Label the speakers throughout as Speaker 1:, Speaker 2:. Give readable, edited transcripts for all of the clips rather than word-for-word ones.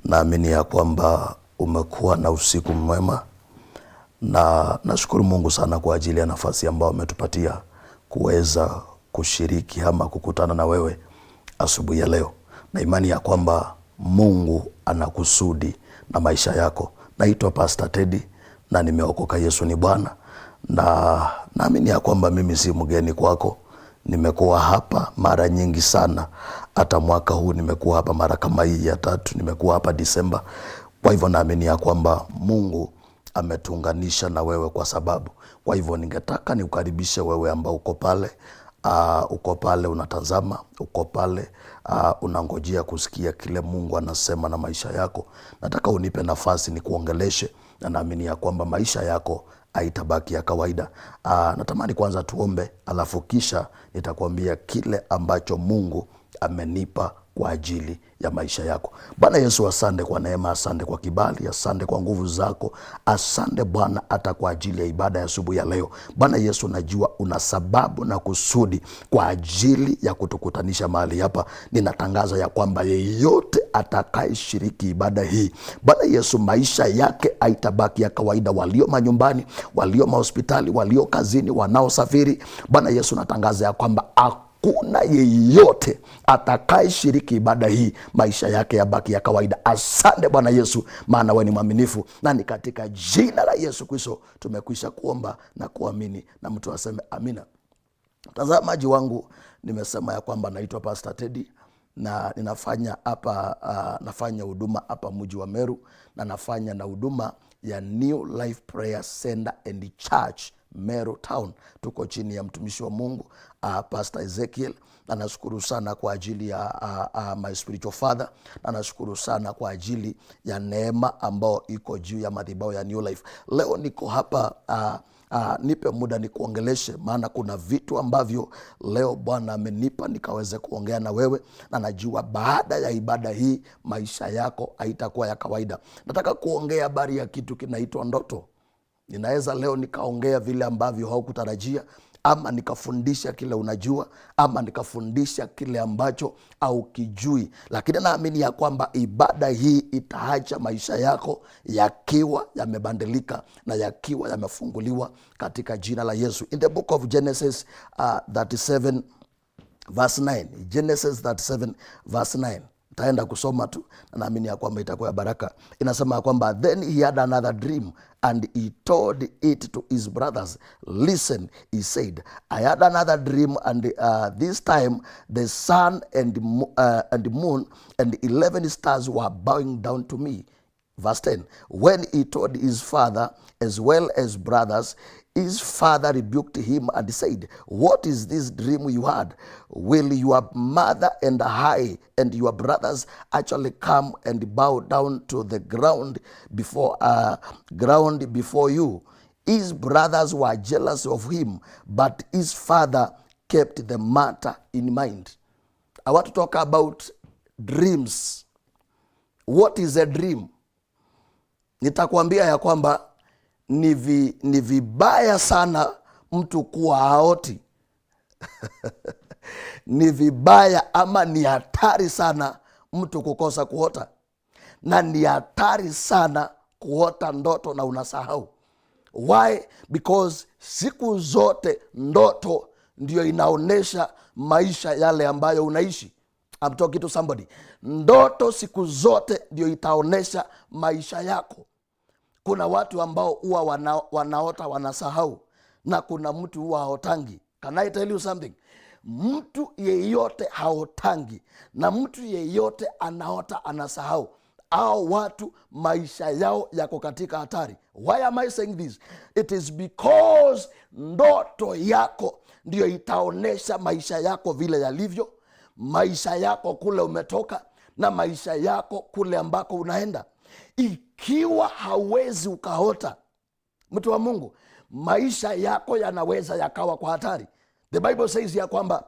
Speaker 1: Naamini ya kwamba umekuwa na usiku mwema, na nashukuru Mungu sana kwa ajili ya nafasi ambayo ametupatia kuweza kushiriki ama kukutana na wewe asubuhi ya leo. Na imani ya kwamba Mungu anakusudi na maisha yako. Naitwa Pastor Teddy na nimeokoka. Yesu ni Bwana, na naamini ya kwamba mimi si mgeni kwako. Nimekuwa hapa mara nyingi sana, hata mwaka huu nimekuwa hapa mara kama hii ya 3, nimekuwa hapa Disemba. Kwa hivyo naamini ya kwamba Mungu ametuunganisha na wewe kwa sababu. Kwa hivyo ningetaka niukaribishe wewe ambao uko pale unatazama, uko pale unangojea kusikia kile Mungu anasema na maisha yako. Nataka unipe nafasi nikuongeleshe, na naamini ya kwamba maisha yako haitabaki ya kawaida. Natamani kwanza tuombe, alafu kisha nitakwambia kile ambacho Mungu amenipa kwa ajili ya maisha yako. Bwana Yesu, asante kwa neema, asante kwa kibali, asante kwa nguvu zako. Asante Bwana hata kwa ajili ya ibada ya asubuhi ya leo. Bwana Yesu, najua una sababu na kusudi kwa ajili ya kutukutanisha mahali hapa. Ninatangaza ya kwamba yeyote atakayeshiriki ibada hii, Bwana Yesu, maisha yake haitabaki ya kawaida. Walio manyumbani, walio mahospitali, walio kazini, wanaosafiri, Bwana Yesu, natangaza ya kwamba kuna yeyote atakayeshiriki ibada hii, maisha yake yabaki ya kawaida. Asante Bwana Yesu, maana wewe ni mwaminifu, na ni katika jina la Yesu Kristo tumekwisha kuomba na kuamini, na mtu aseme amina. Mtazamaji wangu, nimesema ya kwamba naitwa Pastor Teddy na ninafanya hapa nafanya huduma hapa mji wa Meru, na nafanya na huduma ya New Life Prayer Center and Church Meru Town. Tuko chini ya mtumishi wa Mungu Pastor Ezekiel, na nashukuru sana kwa ajili ya my spiritual father, na nashukuru sana kwa ajili ya neema ambao iko juu ya madhabahu ya New Life. Leo niko hapa nipe muda nikuongeleshe, maana kuna vitu ambavyo leo Bwana amenipa nikaweze kuongea na wewe, na najua baada ya ibada hii maisha yako haitakuwa ya kawaida. Nataka kuongea habari ya kitu kinaitwa ndoto. Ninaweza leo nikaongea vile ambavyo haukutarajia, ama nikafundisha kile unajua, ama nikafundisha kile ambacho haukijui, lakini naamini ya kwamba ibada hii itaacha maisha yako yakiwa yamebadilika na yakiwa yamefunguliwa katika jina la Yesu. In the book of Genesis 37 verse 9, Genesis 37 verse 9, taenda kusoma tu na naamini ya kwamba itakuwa baraka. Inasema ya kwamba then he had another dream and he told it to his brothers. Listen, he said, I had another dream, and this time the sun and the moon and 11 stars were bowing down to me. Verse 10, when he told his father as well as brothers, his father rebuked him and said, what is this dream you had? Will your mother and I and your brothers actually come and bow down to the ground before you? His brothers were jealous of him, but his father kept the matter in mind. I want to talk about dreams. What is a dream? Nitakwambia ya kwamba ni vibaya sana mtu kuwa haoti. Ni vibaya ama ni hatari sana mtu kukosa kuota, na ni hatari sana kuota ndoto na unasahau. Why? Because siku zote ndoto ndio inaonesha maisha yale ambayo unaishi. I'm talking to somebody. Ndoto siku zote ndio itaonesha maisha yako. Kuna watu ambao huwa wanaota wanasahau, na kuna mtu huwa haotangi. Can I tell you something? Mtu yeyote haotangi na mtu yeyote anaota anasahau, au watu maisha yao yako katika hatari. Why am I saying this? It is because ndoto yako ndio itaonesha maisha yako vile yalivyo, maisha yako kule umetoka, na maisha yako kule ambako unaenda. Ikiwa hawezi ukaota, mtu wa Mungu, maisha yako yanaweza yakawa kwa hatari. The Bible says ya kwamba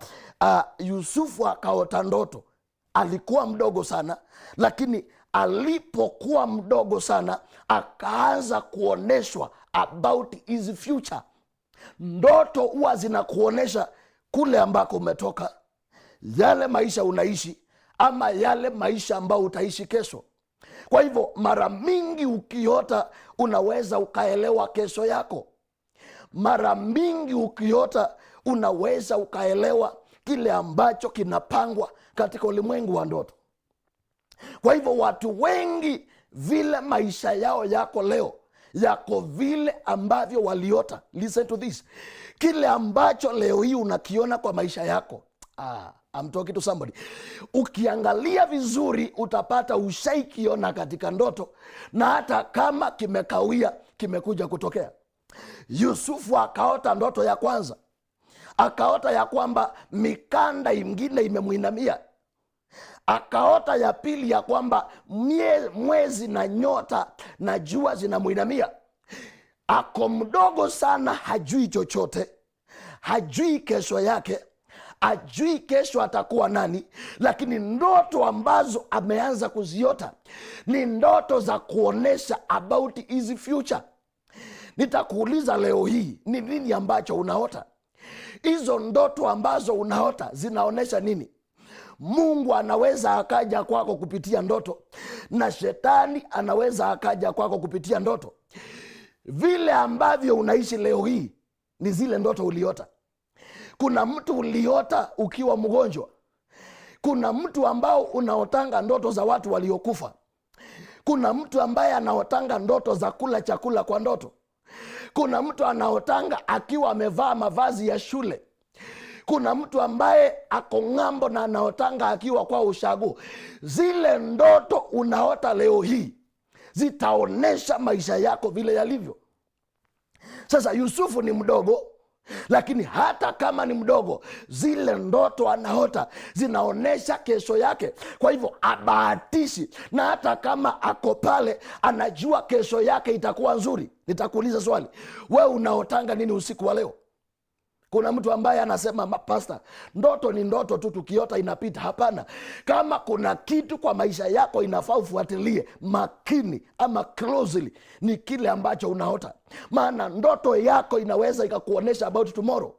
Speaker 1: Yusufu akaota ndoto. Alikuwa mdogo sana, lakini alipokuwa mdogo sana akaanza kuoneshwa about his future. Ndoto huwa zinakuonesha kule ambako umetoka, yale maisha unaishi, ama yale maisha ambao utaishi kesho. Kwa hivyo mara mingi ukiota unaweza ukaelewa kesho yako. Mara mingi ukiota unaweza ukaelewa kile ambacho kinapangwa katika ulimwengu wa ndoto. Kwa hivyo watu wengi, vile maisha yao yako leo, yako vile ambavyo waliota. Listen to this. Kile ambacho leo hii unakiona kwa maisha yako, I'm talking to somebody. Ukiangalia vizuri utapata ushaikiona katika ndoto, na hata kama kimekawia, kimekuja kutokea. Yusufu akaota ndoto ya kwanza, akaota ya kwamba mikanda ingine imemwinamia. Akaota ya pili ya kwamba mwezi na nyota na jua zinamwinamia. Ako mdogo sana, hajui chochote, hajui kesho yake, hajui kesho atakuwa nani, lakini ndoto ambazo ameanza kuziota ni ndoto za kuonesha about his future. Nitakuuliza leo hii, ni nini ambacho unaota? Hizo ndoto ambazo unaota zinaonesha nini? Mungu anaweza akaja kwako kupitia ndoto, na shetani anaweza akaja kwako kupitia ndoto. Vile ambavyo unaishi leo hii ni zile ndoto uliota. Kuna mtu uliota ukiwa mgonjwa. Kuna mtu ambao unaotanga ndoto za watu waliokufa. Kuna mtu ambaye anaotanga ndoto za kula chakula kwa ndoto. Kuna mtu anaotanga akiwa amevaa mavazi ya shule. Kuna mtu ambaye ako ng'ambo na anaotanga akiwa kwa ushago. Zile ndoto unaota leo hii zitaonesha maisha yako vile yalivyo. Sasa Yusufu ni mdogo, lakini hata kama ni mdogo, zile ndoto anaota zinaonesha kesho yake. Kwa hivyo abahatishi, na hata kama ako pale anajua kesho yake itakuwa nzuri. Nitakuuliza swali, wewe unaotanga nini usiku wa leo? Kuna mtu ambaye anasema, pastor, ndoto ni ndoto tu, tukiota inapita. Hapana. Kama kuna kitu kwa maisha yako inafaa ufuatilie makini ama closely, ni kile ambacho unaota. Maana ndoto yako inaweza ikakuonesha about tomorrow.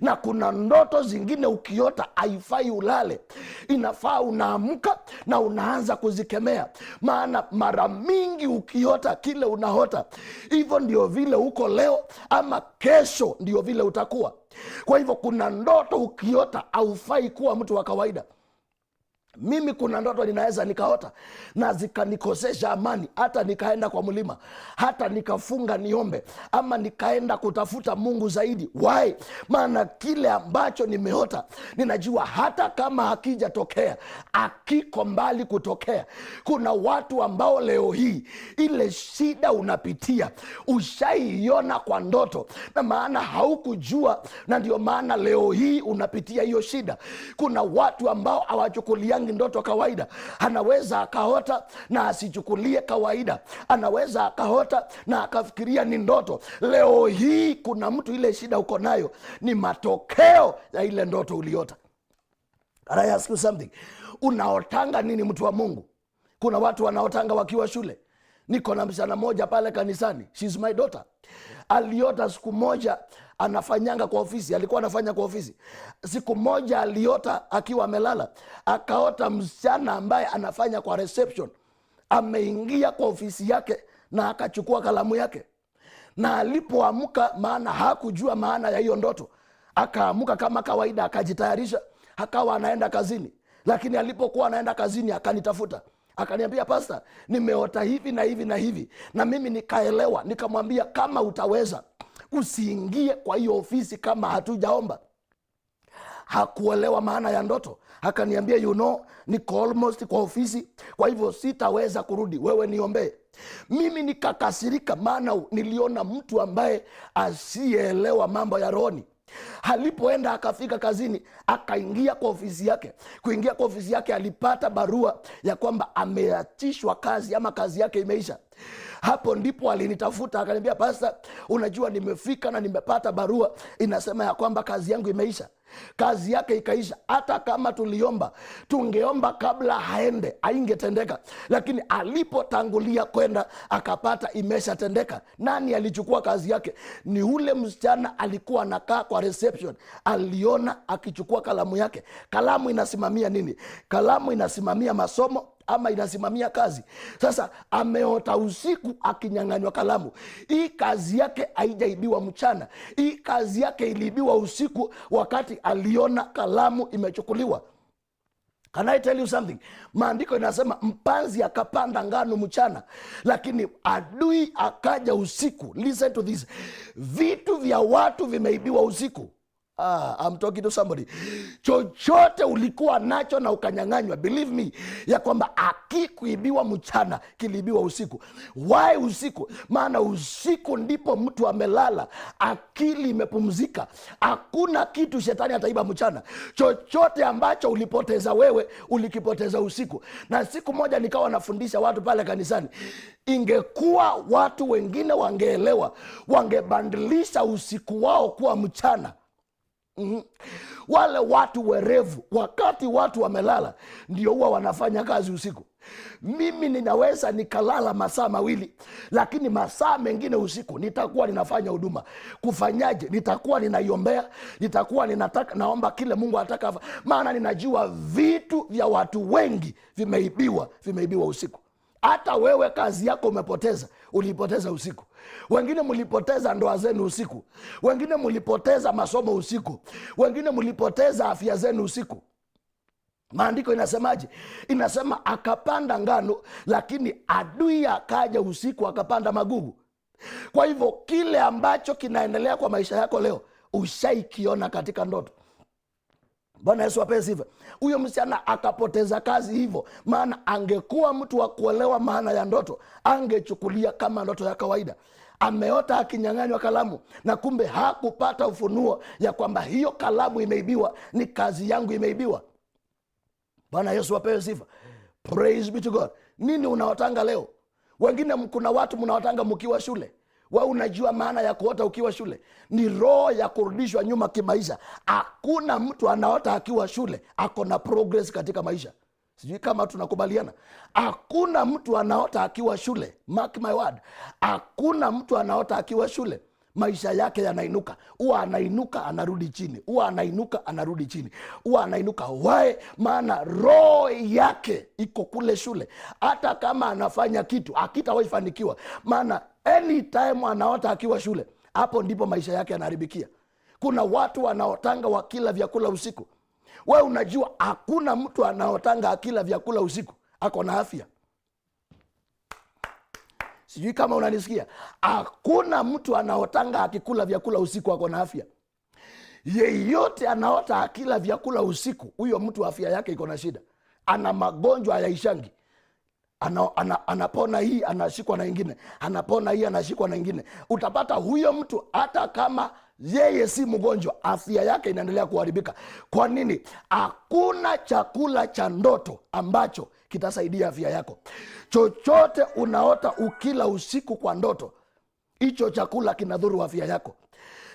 Speaker 1: Na kuna ndoto zingine ukiota haifai ulale, inafaa unaamka na unaanza kuzikemea. Maana mara mingi ukiota kile unaota, hivyo ndio vile uko leo, ama kesho ndio vile utakuwa. Kwa hivyo kuna ndoto ukiota haufai kuwa mtu wa kawaida. Mimi kuna ndoto ninaweza nikaota na zikanikosesha amani, hata nikaenda kwa mlima, hata nikafunga niombe, ama nikaenda kutafuta Mungu zaidi. Why? Maana kile ambacho nimeota ninajua hata kama hakijatokea, akiko mbali kutokea. Kuna watu ambao leo hii ile shida unapitia ushaiona kwa ndoto, na maana haukujua, na ndio maana leo hii unapitia hiyo shida. Kuna watu ambao hawachukuliangi ndoto kawaida. Anaweza akaota na asichukulie kawaida, anaweza akaota na akafikiria ni ndoto. Leo hii kuna mtu ile shida uko nayo ni matokeo ya ile ndoto uliota. And I ask you something, unaotanga nini mtu wa Mungu? Kuna watu wanaotanga wakiwa shule. Niko na msichana moja pale kanisani, she's my daughter. Aliota siku moja anafanyanga kwa ofisi, alikuwa anafanya kwa ofisi. Siku moja aliota akiwa amelala, akaota msichana ambaye anafanya kwa reception ameingia kwa ofisi yake na akachukua kalamu yake. Na alipoamka, maana hakujua maana ya hiyo ndoto, akaamuka kama kawaida, akajitayarisha, akawa anaenda kazini. Lakini alipokuwa anaenda kazini akanitafuta, akaniambia, pastor, nimeota hivi na hivi na hivi. Na mimi nikaelewa, nikamwambia, kama utaweza usiingie kwa hiyo ofisi kama hatujaomba. Hakuelewa maana ya ndoto. Akaniambia, niko almost kwa ofisi, kwa hivyo sitaweza kurudi, wewe niombee. Mimi nikakasirika, maana niliona mtu ambaye asiyeelewa mambo ya rohoni. Alipoenda akafika kazini, akaingia kwa ofisi yake. Kuingia kwa ofisi yake, alipata barua ya kwamba ameachishwa kazi, ama kazi yake imeisha. Hapo ndipo alinitafuta, akaniambia, pastor, unajua nimefika na nimepata barua inasema ya kwamba kazi yangu imeisha. Kazi yake ikaisha. Hata kama tungeomba kabla haende, haingetendeka. Lakini alipotangulia kwenda, akapata imeshatendeka. Nani alichukua kazi yake? Ni ule msichana alikuwa anakaa kwa reception. Aliona akichukua kalamu yake. Kalamu inasimamia nini? Kalamu inasimamia masomo, ama inasimamia kazi. Sasa ameota usiku akinyang'anywa kalamu. Hii kazi yake haijaibiwa mchana, hii kazi yake iliibiwa usiku wakati aliona kalamu imechukuliwa. Can I tell you something? Maandiko inasema mpanzi akapanda ngano mchana, lakini adui akaja usiku. Listen to this. Vitu vya watu vimeibiwa usiku. I'm talking to somebody. Chochote ulikuwa nacho na ukanyang'anywa, believe me ya kwamba akikuibiwa mchana kiliibiwa usiku. Why usiku? Maana usiku ndipo mtu amelala, akili imepumzika. Hakuna kitu shetani ataiba mchana. Chochote ambacho ulipoteza wewe ulikipoteza usiku. Na siku moja nikawa nafundisha watu pale kanisani, ingekuwa watu wengine wangeelewa, wangebandilisha usiku wao kuwa mchana. Wale watu werevu, wakati watu wamelala ndio huwa wanafanya kazi usiku. Mimi ninaweza nikalala masaa mawili, lakini masaa mengine usiku nitakuwa ninafanya huduma. Kufanyaje? Nitakuwa ninaiombea, nitakuwa naomba kile Mungu anataka, maana ninajua vitu vya watu wengi vimeibiwa usiku. Hata wewe kazi yako umepoteza, ulipoteza usiku. Wengine mlipoteza ndoa zenu usiku, wengine mlipoteza masomo usiku, wengine mlipoteza afya zenu usiku. Maandiko inasemaje? Inasema akapanda ngano, lakini adui akaja usiku akapanda magugu. Kwa hivyo kile ambacho kinaendelea kwa maisha yako leo ushaikiona katika ndoto. Bwana Yesu apewe sifa. Huyo msichana akapoteza kazi hivyo, maana angekuwa mtu wa kuelewa maana ya ndoto, angechukulia kama ndoto ya kawaida. Ameota akinyang'anywa kalamu, na kumbe hakupata ufunuo ya kwamba hiyo kalamu imeibiwa, ni kazi yangu imeibiwa. Bwana Yesu apewe sifa. Praise be to God. Nini unaotanga leo? Wengine, kuna watu mnaotanga mkiwa shule. Wewe unajua maana ya kuota ukiwa shule? Ni roho ya kurudishwa nyuma kimaisha. Hakuna mtu anaota akiwa shule ako na progress katika maisha. Sijui kama tunakubaliana. Hakuna mtu anaota akiwa shule. Mark my word. Hakuna mtu anaota akiwa shule maisha yake yanainuka. Huwa anainuka anarudi chini, huwa anainuka anarudi chini, huwa anainuka. Why? Maana roho yake iko kule shule. Hata kama anafanya kitu hakitawahi fanikiwa, maana anytime anaota akiwa shule, hapo ndipo maisha yake yanaharibikia. Kuna watu wanaotanga wakila vyakula usiku. Wewe unajua hakuna mtu anaotanga akila vyakula usiku ako na afya. Sijui kama unanisikia. Hakuna mtu anaotanga akikula vyakula usiku ako na afya. Yeyote anaota akila vyakula usiku, huyo mtu afya yake iko na shida. Ana magonjwa hayaishangi. Anapona hii anashikwa na ingine, anapona hii anashikwa na ingine. Utapata huyo mtu hata kama yeye si mgonjwa, afya yake inaendelea kuharibika. Kwa nini? Hakuna chakula cha ndoto ambacho kitasaidia afya yako. Chochote unaota ukila usiku kwa ndoto, hicho chakula kinadhuru afya yako.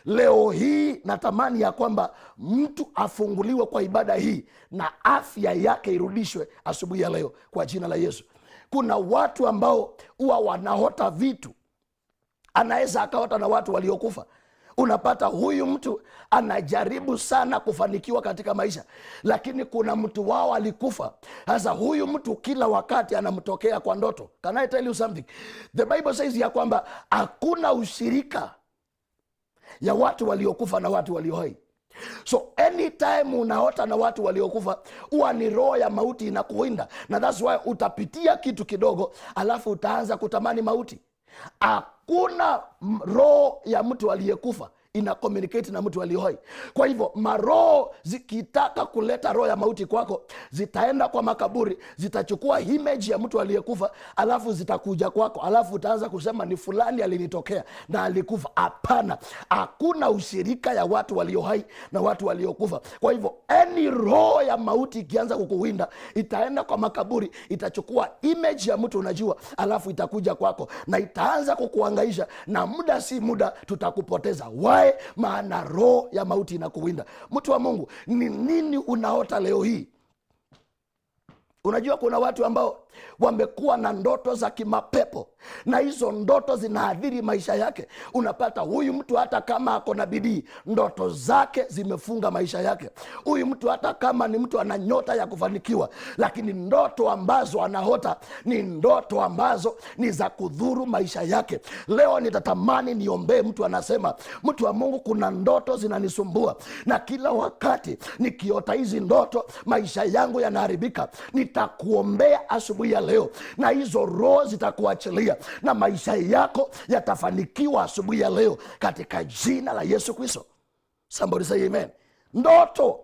Speaker 1: Leo hii natamani ya kwamba mtu afunguliwe kwa ibada hii na afya yake irudishwe asubuhi ya leo kwa jina la Yesu. Kuna watu ambao huwa wanaota vitu. Anaweza akaota na watu waliokufa. Unapata huyu mtu anajaribu sana kufanikiwa katika maisha, lakini kuna mtu wao alikufa. Sasa huyu mtu kila wakati anamtokea kwa ndoto. Can I tell you something? The Bible says ya kwamba hakuna ushirika ya watu waliokufa na watu walio hai. So anytime unaota na watu waliokufa, huwa ni roho ya mauti inakuwinda, na that's why utapitia kitu kidogo alafu utaanza kutamani mauti. Hakuna roho ya mtu aliyekufa ina communicate na mtu aliye hai. Kwa hivyo maroho zikitaka kuleta roho ya mauti kwako, zitaenda kwa makaburi, zitachukua image ya mtu aliyekufa, alafu zitakuja kwako, alafu utaanza kusema ni fulani alinitokea na alikufa. Hapana, hakuna ushirika ya watu walio hai na watu waliokufa. Kwa hivyo any roho ya mauti ikianza kukuwinda, itaenda kwa makaburi, itachukua image ya mtu unajua, alafu itakuja kwako na itaanza kukuhangaisha, na muda si muda tutakupoteza. Why? Maana roho ya mauti inakuwinda. Mtu wa Mungu, ni nini unaota leo hii? Unajua kuna watu ambao wamekuwa na ndoto za kimapepo, na hizo ndoto zinaathiri maisha yake. Unapata huyu mtu hata kama ako na bidii, ndoto zake zimefunga maisha yake. Huyu mtu hata kama ni mtu ana nyota ya kufanikiwa, lakini ndoto ambazo anaota ni ndoto ambazo ni za kudhuru maisha yake. Leo nitatamani niombee mtu anasema, mtu wa Mungu, kuna ndoto zinanisumbua na kila wakati nikiota hizi ndoto maisha yangu yanaharibika. Nitakuombea asubuhi ya leo na hizo roho zitakuachilia na maisha yako yatafanikiwa asubuhi ya leo katika jina la Yesu Kristo. Somebody say amen. Ndoto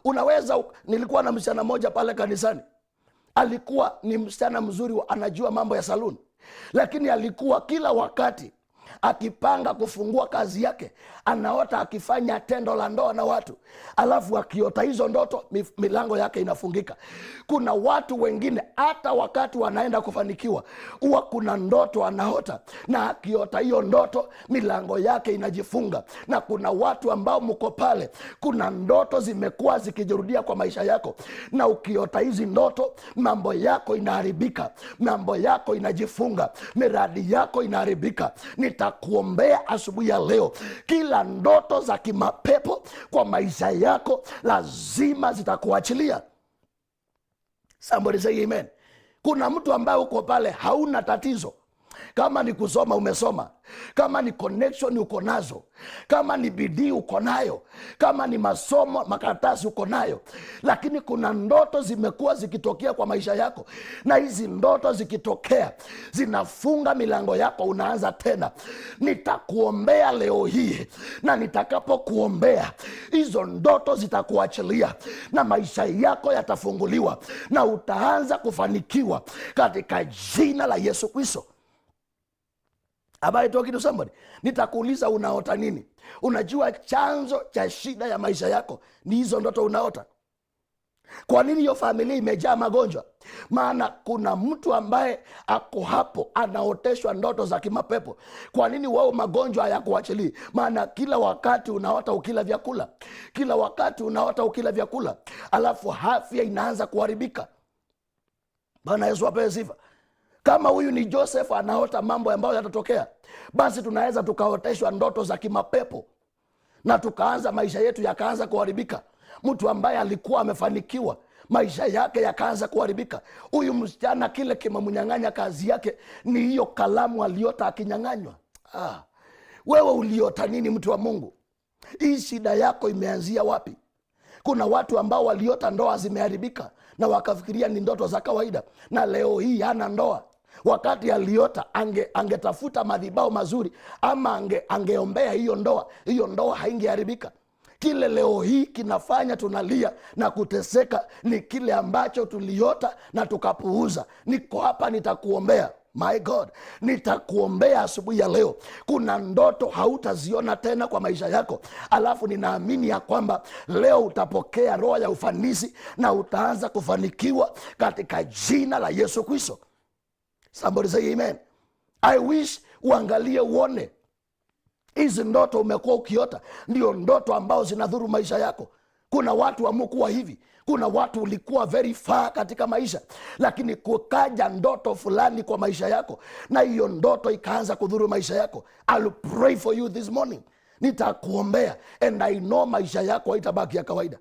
Speaker 1: unaweza. Nilikuwa na msichana moja pale kanisani, alikuwa ni msichana mzuri, anajua mambo ya saluni, lakini alikuwa kila wakati akipanga kufungua kazi yake anaota akifanya tendo la ndoa na watu, alafu akiota hizo ndoto milango yake inafungika. Kuna watu wengine hata wakati wanaenda kufanikiwa huwa kuna ndoto anaota, na akiota hiyo ndoto milango yake inajifunga. Na kuna watu ambao mko pale, kuna ndoto zimekuwa zikijirudia kwa maisha yako, na ukiota hizi ndoto mambo yako inaharibika, mambo yako inajifunga, miradi yako inaharibika. Nitakuombea asubuhi ya leo, kila ndoto za kimapepo kwa maisha yako lazima zitakuachilia. Somebody say amen. Kuna mtu ambaye uko pale hauna tatizo, kama ni kusoma umesoma, kama ni connection uko nazo, kama ni bidii uko nayo, kama ni masomo makaratasi uko nayo, lakini kuna ndoto zimekuwa zikitokea kwa maisha yako, na hizi ndoto zikitokea zinafunga milango yako, unaanza tena. Nitakuombea leo hii, na nitakapokuombea hizo ndoto zitakuachilia na maisha yako yatafunguliwa na utaanza kufanikiwa katika jina la Yesu Kristo. Am I talking to somebody? Nitakuuliza, unaota nini? Unajua chanzo cha shida ya maisha yako ni hizo ndoto unaota. Kwa nini hiyo familia imejaa magonjwa? Maana kuna mtu ambaye ako hapo anaoteshwa ndoto za kimapepo. Kwa nini wao magonjwa hayakuachilii? Maana kila wakati unaota ukila vyakula, kila wakati unaota ukila vyakula, alafu afya inaanza kuharibika. Bwana Yesu apewe sifa. Kama huyu ni Joseph anaota mambo ambayo yatatokea, basi tunaweza tukaoteshwa ndoto za kimapepo na tukaanza maisha yetu yakaanza kuharibika. Mtu ambaye alikuwa amefanikiwa maisha yake yakaanza kuharibika. Huyu msichana kile kimemnyang'anya kazi yake ni hiyo kalamu aliota akinyang'anywa. Wewe uliota nini, mtu wa Mungu? Hii shida yako imeanzia wapi? Kuna watu ambao waliota ndoa zimeharibika na wakafikiria ni ndoto za kawaida, na leo hii hana ndoa. Wakati aliota angetafuta madhabahu mazuri, ama angeombea hiyo ndoa haingeharibika. Kile leo hii kinafanya tunalia na kuteseka ni kile ambacho tuliota na tukapuuza. Niko hapa nitakuombea. My God, nitakuombea asubuhi ya leo. Kuna ndoto hautaziona tena kwa maisha yako, alafu ninaamini ya kwamba leo utapokea roho ya ufanisi na utaanza kufanikiwa katika jina la Yesu Kristo. Somebody say amen. I wish uangalie uone hizi ndoto umekuwa ukiota ndio ndoto ambao zinadhuru maisha yako. Kuna watu wamekuwa hivi. Kuna watu ulikuwa very far katika maisha, lakini kukaja ndoto fulani kwa maisha yako, na hiyo ndoto ikaanza kudhuru maisha yako. I'll pray for you this morning. Nitakuombea and I know maisha yako haitabaki ya kawaida.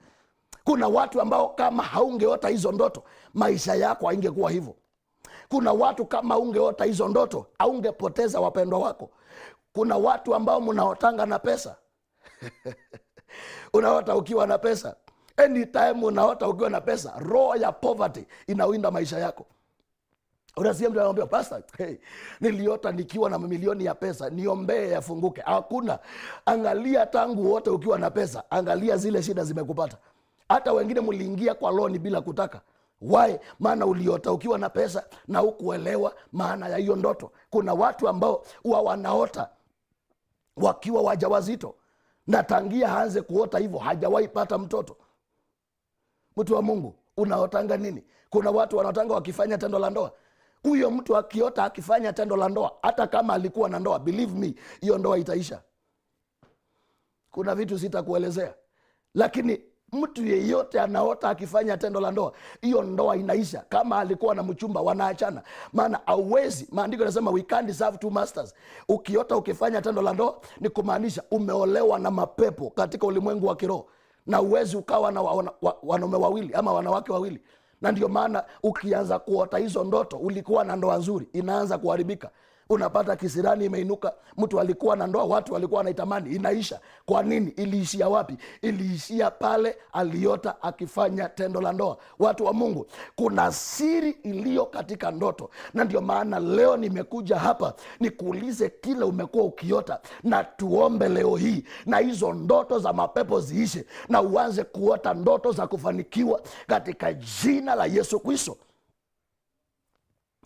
Speaker 1: Kuna watu ambao kama haungeota hizo ndoto maisha yako haingekuwa hivyo. Kuna watu kama ungeota hizo ndoto haungepoteza wapendwa wako. Kuna watu ambao mnaotanga na pesa. Unaota ukiwa na pesa. Anytime unaota ukiwa na pesa, roho ya poverty inawinda maisha yako. Unasikia mtu anamwambia, pastor, niliota nikiwa na mamilioni ya pesa, niombee yafunguke. Hakuna. Angalia tangu wote ukiwa na pesa, angalia zile shida zimekupata. Hata wengine mliingia kwa loan bila kutaka. Why? Maana uliota ukiwa na pesa na hukuelewa maana ya hiyo ndoto. Kuna watu ambao huwa wanaota wakiwa wajawazito, na tangia haanze kuota hivyo hajawahi pata mtoto. Mtu wa Mungu, unaotanga nini? Kuna watu wanaotanga wakifanya tendo la ndoa. Huyo mtu akiota akifanya tendo la ndoa, hata kama alikuwa na ndoa, believe me, hiyo ndoa itaisha. Kuna vitu sitakuelezea, lakini Mtu yeyote anaota akifanya tendo la ndoa, hiyo ndoa inaisha. Kama alikuwa na mchumba, wanaachana. Maana hauwezi, maandiko yanasema we can't serve two masters. Ukiota ukifanya tendo la ndoa, ni kumaanisha umeolewa na mapepo katika ulimwengu wa kiroho, na uwezi ukawa na wanaume wawili ama wanawake wawili. Na ndio maana ukianza kuota hizo ndoto, ulikuwa na ndoa nzuri, inaanza kuharibika. Unapata kisirani imeinuka. Mtu alikuwa na ndoa, watu walikuwa wanaitamani, inaisha. Kwa nini? Iliishia wapi? Iliishia pale aliota akifanya tendo la ndoa. Watu wa Mungu, kuna siri iliyo katika ndoto, na ndio maana leo nimekuja hapa nikuulize kile umekuwa ukiota, na tuombe leo hii na hizo ndoto za mapepo ziishe, na uanze kuota ndoto za kufanikiwa katika jina la Yesu Kristo.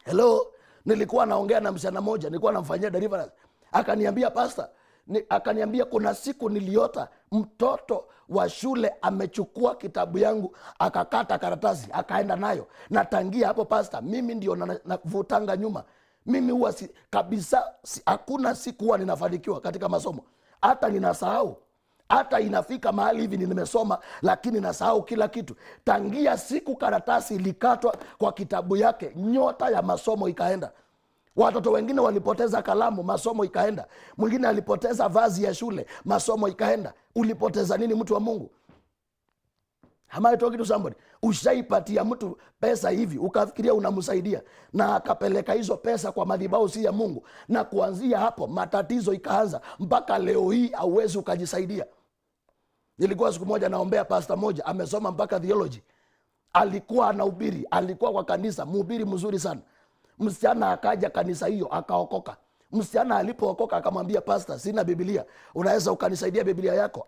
Speaker 1: Hello. Nilikuwa naongea na msichana moja, nilikuwa namfanyia deliverance. Akaniambia pastor, akaniambia kuna siku niliota mtoto wa shule amechukua kitabu yangu akakata karatasi akaenda nayo. Na tangia hapo pastor, mimi ndio navutanga nyuma. Mimi huwa kabisa hakuna siku huwa ninafanikiwa katika masomo. Hata ninasahau. Hata inafika mahali hivi nimesoma, lakini nasahau kila kitu. Tangia siku karatasi ilikatwa kwa kitabu yake, nyota ya masomo ikaenda. Watoto wengine walipoteza kalamu, masomo ikaenda. Mwingine alipoteza vazi ya shule, masomo ikaenda. Ulipoteza nini, mtu wa Mungu? Am I talking to somebody? Ushaipatia mtu pesa hivi ukafikiria unamsaidia, na akapeleka hizo pesa kwa madhabahu si ya Mungu, na kuanzia hapo matatizo ikaanza, mpaka leo hii hauwezi ukajisaidia. Nilikuwa siku moja naombea pastor moja, amesoma mpaka theology. Alikuwa anahubiri, alikuwa kwa kanisa, mhubiri mzuri sana. Msichana akaja kanisa hiyo akaokoka. Msichana alipookoka akamwambia pastor, sina Biblia, unaweza ukanisaidia Biblia yako?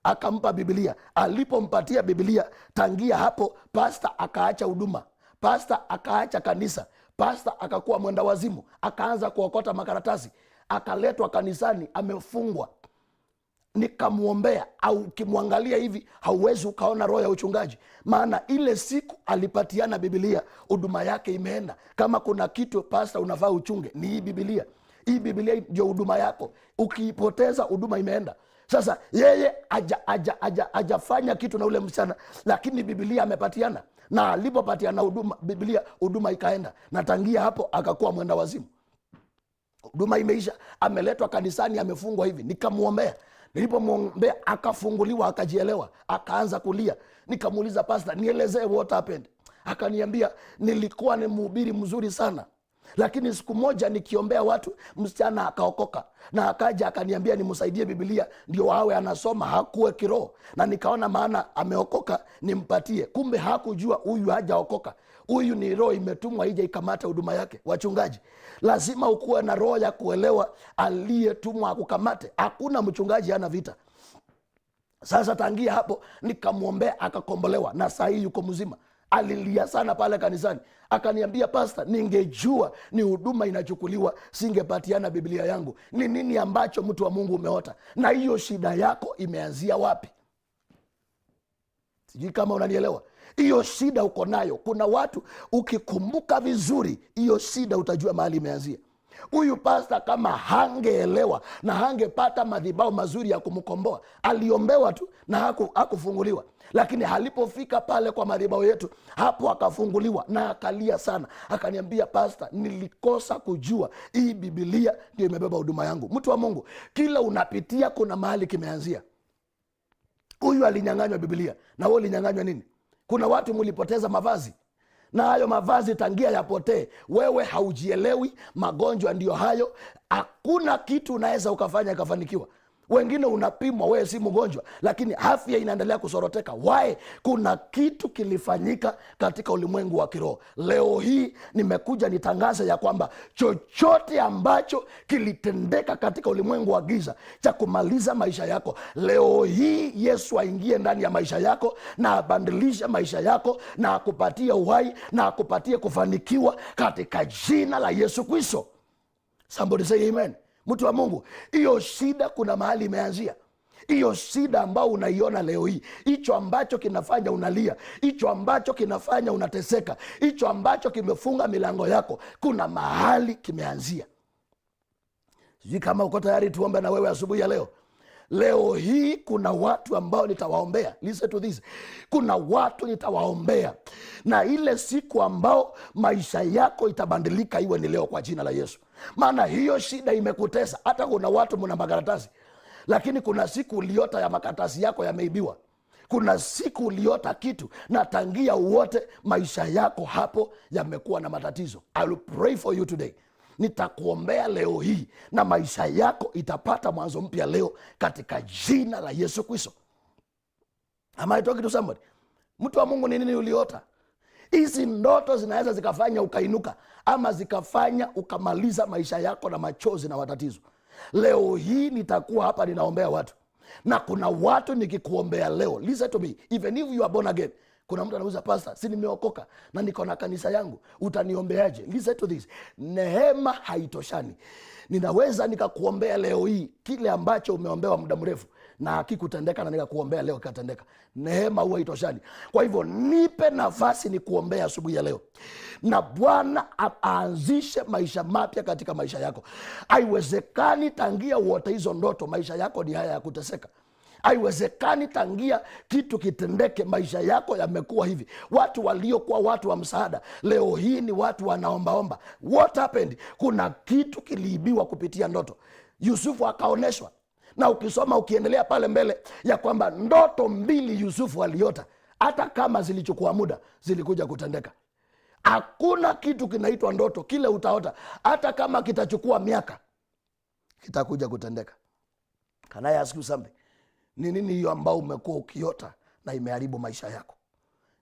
Speaker 1: Akampa Biblia. Alipompatia Biblia, tangia hapo pastor akaacha huduma, pastor akaacha kanisa, pastor akakuwa mwenda wazimu, akaanza kuokota makaratasi, akaletwa kanisani amefungwa. Nikamuombea, au ukimwangalia hivi hauwezi ukaona roho ya uchungaji, maana ile siku alipatiana Biblia, huduma yake imeenda. Kama kuna kitu pastor unafaa uchunge, ni hii Biblia. Hii Biblia ndio huduma yako, ukiipoteza huduma imeenda. Sasa yeye hajafanya kitu na ule msichana, lakini Biblia amepatiana, na alipopatiana huduma Biblia, huduma ikaenda, na tangia hapo akakuwa mwenda wazimu. Huduma imeisha, ameletwa kanisani amefungwa hivi. Nikamuombea, nilipomwombea akafunguliwa, akajielewa, akaanza kulia. Nikamuuliza pastor, nielezee what happened. Akaniambia, nilikuwa ni mhubiri mzuri sana, lakini siku moja nikiombea watu, msichana akaokoka, na akaja akaniambia nimsaidie Biblia ndio awe anasoma, hakuwe kiroho. Na nikaona maana ameokoka nimpatie. Kumbe hakujua huyu hajaokoka, huyu ni roho imetumwa ije ikamata huduma yake. Wachungaji, lazima ukuwe na roho ya kuelewa aliyetumwa akukamate. Hakuna mchungaji hana vita. Sasa tangia hapo nikamwombea, akakombolewa, na saa hii yuko mzima. Alilia sana pale kanisani, akaniambia pastor, ningejua ni huduma inachukuliwa singepatiana Biblia yangu. Ni nini ambacho mtu wa Mungu umeota? Na hiyo shida yako imeanzia wapi? Sijui kama unanielewa. Hiyo shida uko nayo. Kuna watu ukikumbuka vizuri hiyo shida utajua mahali imeanzia. Huyu pasta kama hangeelewa na hangepata madhabahu mazuri ya kumkomboa, aliombewa tu na hakufunguliwa. Lakini alipofika pale kwa madhabahu yetu, hapo akafunguliwa na akalia sana. Akaniambia pasta, nilikosa kujua hii Biblia ndio imebeba huduma yangu. Mtu wa Mungu, kila unapitia kuna mahali kimeanzia. Huyu alinyang'anywa Biblia, na wewe ulinyang'anywa nini? Kuna watu mlipoteza mavazi, na hayo mavazi tangia yapotee, wewe haujielewi. Magonjwa ndio hayo, hakuna kitu unaweza ukafanya ikafanikiwa. Wengine unapimwa, wewe si mgonjwa, lakini afya inaendelea kusoroteka. Why? Kuna kitu kilifanyika katika ulimwengu wa kiroho. Leo hii nimekuja nitangaze ya kwamba chochote ambacho kilitendeka katika ulimwengu wa giza cha kumaliza maisha yako, leo hii Yesu aingie ndani ya maisha yako na abadilishe maisha yako na akupatie uhai na akupatie kufanikiwa katika jina la Yesu Kristo. Somebody say amen. Mtu wa Mungu, hiyo shida kuna mahali imeanzia. Hiyo shida ambao unaiona leo hii, hicho ambacho kinafanya unalia, hicho ambacho kinafanya unateseka, hicho ambacho kimefunga milango yako, kuna mahali kimeanzia. Sijui kama uko tayari tuombe na wewe asubuhi ya leo. Leo hii kuna watu ambao nitawaombea. Listen to this. Kuna watu nitawaombea, na ile siku ambao maisha yako itabadilika iwe ni leo kwa jina la Yesu. Maana hiyo shida imekutesa. Hata kuna watu mna makaratasi, lakini kuna siku uliota ya makaratasi yako yameibiwa. Kuna siku uliota kitu na tangia uote maisha yako hapo yamekuwa na matatizo. I will pray for you today. Nitakuombea leo hii na maisha yako itapata mwanzo mpya leo katika jina la Yesu Kristo. Am I talking to somebody? Mtu wa Mungu, ni nini uliota? Hizi ndoto zinaweza zikafanya ukainuka ama zikafanya ukamaliza maisha yako na machozi na matatizo. Leo hii nitakuwa hapa ninaombea watu, na kuna watu nikikuombea leo. Listen to me, even if you are born again. Kuna mtu anauliza, pastor, si nimeokoka na niko na kanisa yangu, utaniombeaje? Listen to this. Neema haitoshani. Ninaweza nikakuombea leo hii kile ambacho umeombewa muda mrefu na hakikutendeka, na nikakuombea leo kikatendeka. Neema huwa haitoshani. Kwa hivyo nipe nafasi nikuombea asubuhi ya leo, na Bwana aanzishe maisha mapya katika maisha yako. Haiwezekani tangia uote hizo ndoto maisha yako ni haya ya kuteseka. Haiwezekani tangia kitu kitendeke maisha yako yamekuwa hivi. Watu waliokuwa watu wa msaada leo hii ni watu wanaombaomba. What happened? Kuna kitu kiliibiwa kupitia ndoto. Yusufu akaoneshwa, na ukisoma ukiendelea pale mbele ya kwamba ndoto 2 Yusufu aliota, hata kama zilichukua muda zilikuja kutendeka. Hakuna kitu kinaitwa ndoto, kile utaota hata kama kitachukua miaka kitakuja kutendeka. Can I ask you something? Ni nini hiyo ambao umekuwa ukiota na imeharibu maisha yako?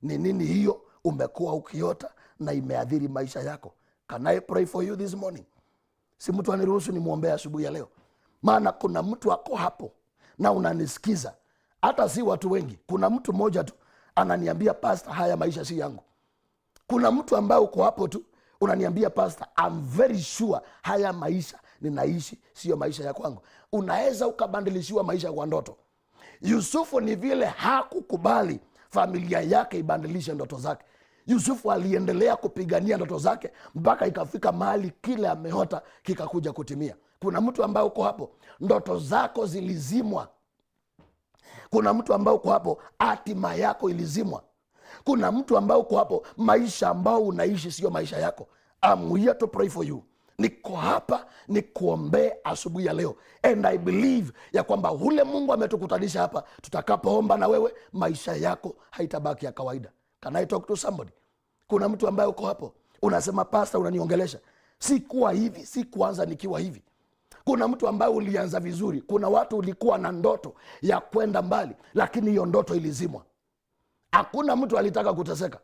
Speaker 1: Ni nini hiyo umekuwa ukiota na imeadhiri maisha yako? Can I pray for you this morning? Si mtu aniruhusu nimwombea asubuhi ya leo, maana kuna mtu ako hapo na unanisikiza. Hata si watu wengi, kuna mtu mmoja tu ananiambia, pastor, haya maisha si yangu. Kuna mtu ambaye uko hapo tu unaniambia, pastor, I'm very sure haya maisha ninaishi sio maisha ya kwangu. Unaweza ukabadilishiwa maisha kwa ndoto. Yusufu ni vile hakukubali familia yake ibadilishe ndoto zake. Yusufu aliendelea kupigania ndoto zake mpaka ikafika mahali kile ameota kikakuja kutimia. Kuna mtu ambaye uko hapo, ndoto zako zilizimwa. Kuna mtu ambaye uko hapo, hatima yako ilizimwa. Kuna mtu ambaye uko hapo, maisha ambao unaishi sio maisha yako. I'm here to pray for you. Niko hapa nikuombee asubuhi ya leo, and I believe ya kwamba ule Mungu ametukutanisha hapa, tutakapoomba na wewe maisha yako haitabaki ya kawaida. Can I talk to somebody? Kuna mtu ambaye uko hapo unasema, pastor, unaniongelesha, si kuwa hivi, si kuanza nikiwa hivi. Kuna mtu ambaye ulianza vizuri. Kuna watu ulikuwa na ndoto ya kwenda mbali, lakini hiyo ndoto ilizimwa. Hakuna mtu alitaka kuteseka.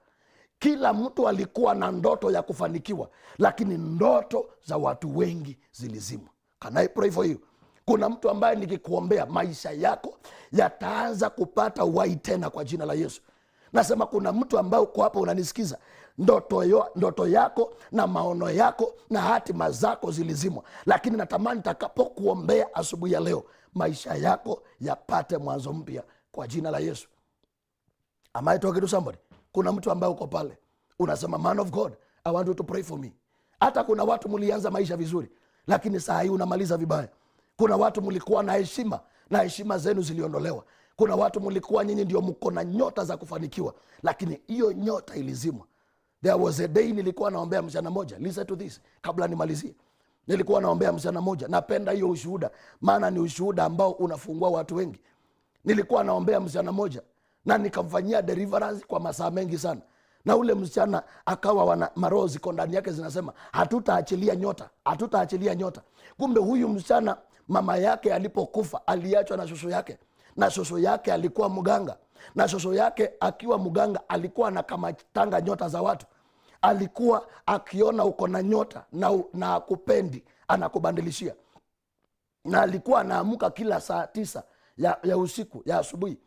Speaker 1: Kila mtu alikuwa na ndoto ya kufanikiwa, lakini ndoto za watu wengi zilizimwa. Can I pray for you? Kuna mtu ambaye nikikuombea maisha yako yataanza kupata uhai tena kwa jina la Yesu. Nasema kuna mtu ambaye uko hapa unanisikiza, ndoto yako na maono yako na hatima zako zilizimwa, lakini natamani nitakapokuombea asubuhi ya leo maisha yako yapate mwanzo mpya kwa jina la Yesu. Am I talking to somebody? Kuna mtu ambaye uko pale unasema, man of God, I want you to pray for me. Hata kuna watu mlianza maisha vizuri, lakini saa hii unamaliza vibaya. Kuna watu mlikuwa na heshima na heshima zenu ziliondolewa. Kuna watu mlikuwa nyinyi ndio mko na nyota za kufanikiwa, lakini hiyo nyota ilizimwa. There was a day nilikuwa naombea msichana moja. Listen to this kabla nimalizie. Nilikuwa naombea msichana moja. Napenda hiyo ushuhuda, maana ni ushuhuda ambao unafungua watu wengi. Nilikuwa naombea msichana moja na nikamfanyia deliverance kwa masaa mengi sana, na ule msichana akawa maroho ziko ndani yake zinasema, hatutaachilia nyota, hatutaachilia nyota. Kumbe huyu msichana mama yake alipokufa aliachwa na shosho yake, na shosho yake alikuwa mganga, na shosho yake akiwa mganga alikuwa anakamatanga nyota za watu. Alikuwa akiona uko na nyota na akupendi anakubadilishia, na alikuwa anaamuka kila saa 9 ya usiku ya asubuhi,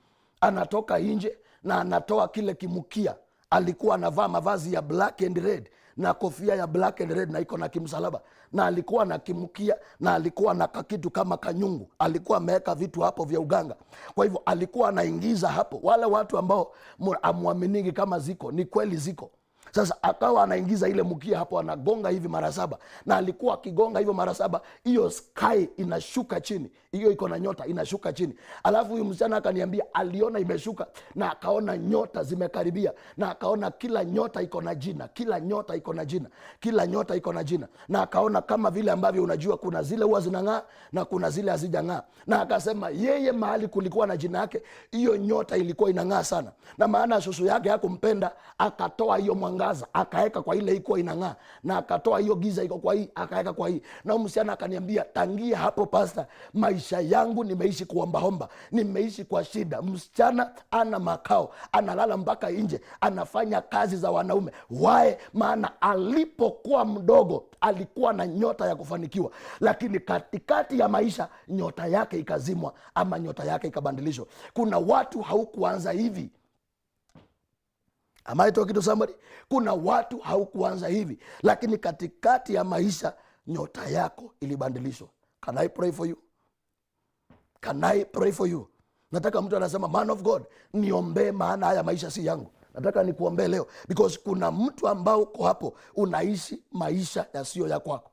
Speaker 1: anatoka nje na anatoa kile kimukia. Alikuwa anavaa mavazi ya black and red na kofia ya black and red na iko na kimsalaba, na alikuwa na kimukia na alikuwa na kakitu kama kanyungu. Alikuwa ameweka vitu hapo vya uganga. Kwa hivyo alikuwa anaingiza hapo. Wale watu ambao amuaminigi kama ziko, ni kweli ziko. Sasa akawa anaingiza ile mkia hapo, anagonga hivi mara 7, na alikuwa akigonga hivyo mara 7, hiyo sky inashuka chini, hiyo iko na nyota inashuka chini. Alafu huyu msichana akaniambia aliona imeshuka na akaona nyota zimekaribia, na akaona kila nyota iko na jina, kila nyota iko na jina, kila nyota iko na jina, na akaona kama vile ambavyo unajua kuna zile huwa zinang'aa na kuna zile hazijang'aa, na akasema yeye mahali kulikuwa na jina yake, hiyo nyota ilikuwa inang'aa sana, na maana shushu yake hakumpenda, akatoa hiyo mwangaza akaeka kwa ile iko inang'aa, na akatoa hiyo giza iko kwa hii akaeka kwa hii. Na msichana akaniambia tangia hapo pasta, maisha yangu nimeishi kuombaomba, nimeishi kwa shida. Msichana ana makao, analala mpaka nje, anafanya kazi za wanaume. Wae maana alipokuwa mdogo alikuwa na nyota ya kufanikiwa, lakini katikati ya maisha nyota yake ikazimwa, ama nyota yake ikabadilishwa. Kuna watu haukuanza hivi. Am I talking to somebody? Kuna watu haukuanza hivi, lakini katikati ya maisha nyota yako ilibadilishwa. Can I pray for you? Can I pray for you? Nataka mtu anasema man of God, niombee maana haya maisha si yangu. Nataka nikuombee leo, because kuna mtu ambao uko hapo unaishi maisha yasiyo ya kwako.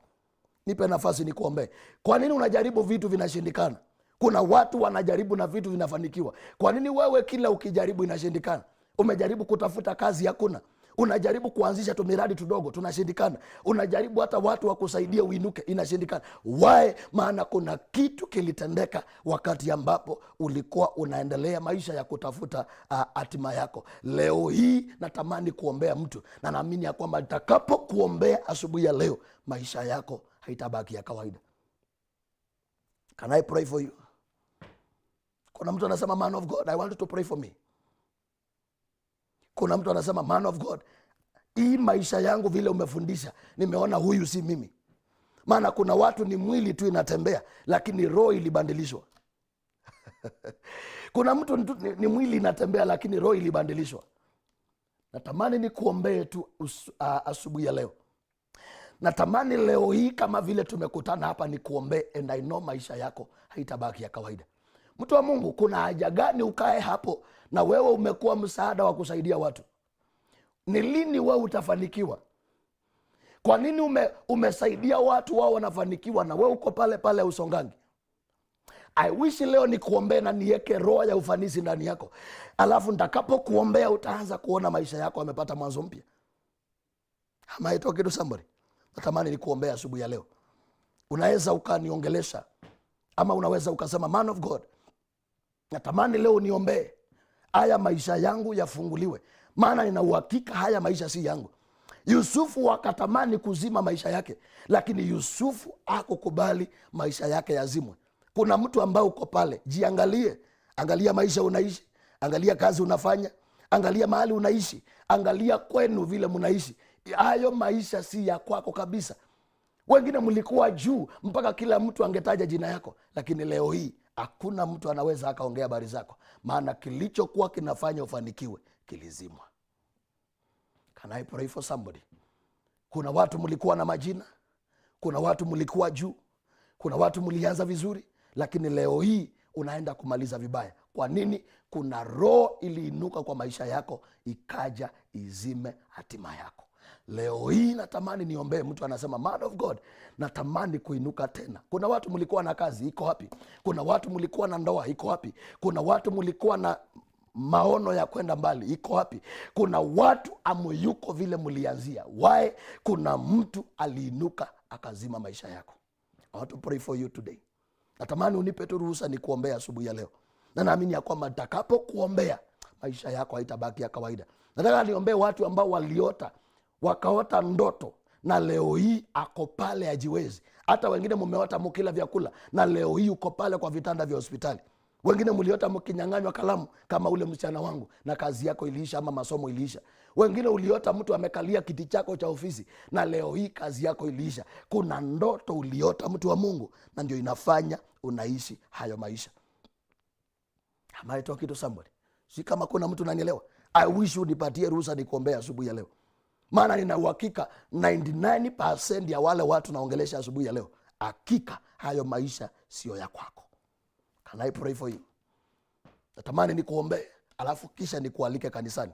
Speaker 1: Nipe nafasi nikuombee. Kwa nini unajaribu vitu vinashindikana? Kuna watu wanajaribu na vitu vinafanikiwa. Kwa nini wewe kila ukijaribu inashindikana? Umejaribu kutafuta kazi, hakuna. Unajaribu kuanzisha tumiradi tudogo, tunashindikana. Unajaribu hata watu wa kusaidia uinuke, inashindikana. Why? Maana kuna kitu kilitendeka wakati ambapo ulikuwa unaendelea maisha ya kutafuta hatima yako. Leo hii natamani kuombea mtu, na naamini ya kwamba nitakapo kuombea asubuhi ya leo, maisha yako haitabaki ya kawaida. Can I pray for you? Kuna mtu anasema man of God, I want you to pray for me. Kuna mtu anasema man of God, hii maisha yangu vile umefundisha, nimeona huyu si mimi. Maana kuna watu ni mwili tu inatembea, lakini roho ilibadilishwa. Kuna mtu ni mwili inatembea, lakini roho ilibadilishwa. Natamani ni kuombee tu asubuhi ya leo. Natamani leo hii kama vile tumekutana hapa ni kuombee, and I know maisha yako haitabaki ya kawaida. Mtu wa Mungu, kuna haja gani ukae hapo na wewe umekuwa msaada wa kusaidia watu? Ni lini wewe utafanikiwa? Kwa nini umesaidia watu wao wanafanikiwa na wewe uko pale pale usongangi? I wish leo ni kuombea na niweke roho ya ufanisi ndani yako. Alafu nitakapo kuombea utaanza kuona maisha yako yamepata mwanzo mpya. Am I talking to somebody? Natamani ni kuombea asubuhi ya leo. Unaweza ukaniongelesha, ama unaweza ukasema man of God, natamani leo niombee haya maisha yangu yafunguliwe, maana nina uhakika haya maisha si yangu. Yusufu wakatamani kuzima maisha yake, lakini Yusufu hakukubali maisha yake yazimwe. Kuna mtu ambao uko pale, jiangalie. Angalia maisha unaishi, angalia kazi unafanya, angalia mahali unaishi, angalia kwenu vile mnaishi. Hayo maisha si ya kwako kabisa. Wengine mlikuwa juu mpaka kila mtu angetaja jina yako, lakini leo hii hakuna mtu anaweza akaongea habari zako, maana kilichokuwa kinafanya ufanikiwe kilizimwa. Can I pray for somebody? Kuna watu mlikuwa na majina, kuna watu mlikuwa juu, kuna watu mlianza vizuri, lakini leo hii unaenda kumaliza vibaya. Kwa nini? Kuna roho iliinuka kwa maisha yako, ikaja izime hatima yako. Leo hii natamani niombee mtu anasema man of God, natamani kuinuka tena. Kuna watu mlikuwa na kazi, iko wapi? Kuna watu mlikuwa na ndoa, iko wapi? Kuna watu mlikuwa na maono ya kwenda mbali, iko wapi? Kuna watu amuyuko vile mlianzia. Why? Kuna mtu aliinuka akazima maisha yako. I want to pray for you today. Natamani unipe tu ruhusa ni kuombea asubuhi ya leo, na naamini ya kwamba nitakapo kuombea maisha yako haitabaki ya kawaida. Nataka niombee watu ambao waliota, wakaota ndoto, na leo hii ako pale ajiwezi. Hata wengine mumeota mukila vyakula, na leo hii uko pale kwa vitanda vya hospitali. Wengine mliota mkinyang'anywa kalamu kama ule msichana wangu, na kazi yako iliisha ama masomo iliisha. Wengine uliota mtu amekalia kiti chako cha ofisi, na leo hii kazi yako iliisha. Kuna ndoto uliota, mtu wa Mungu, na ndio inafanya unaishi hayo maisha. Am I talking to somebody? Si kama kuna mtu unanielewa? I wish unipatie ruhusa nikuombea asubuhi ya leo. Maana nina uhakika 99% ya wale watu naongelesha asubuhi ya leo, hakika hayo maisha sio ya kwako. Can I pray for you? Natamani nikuombee, alafu kisha nikualike kanisani.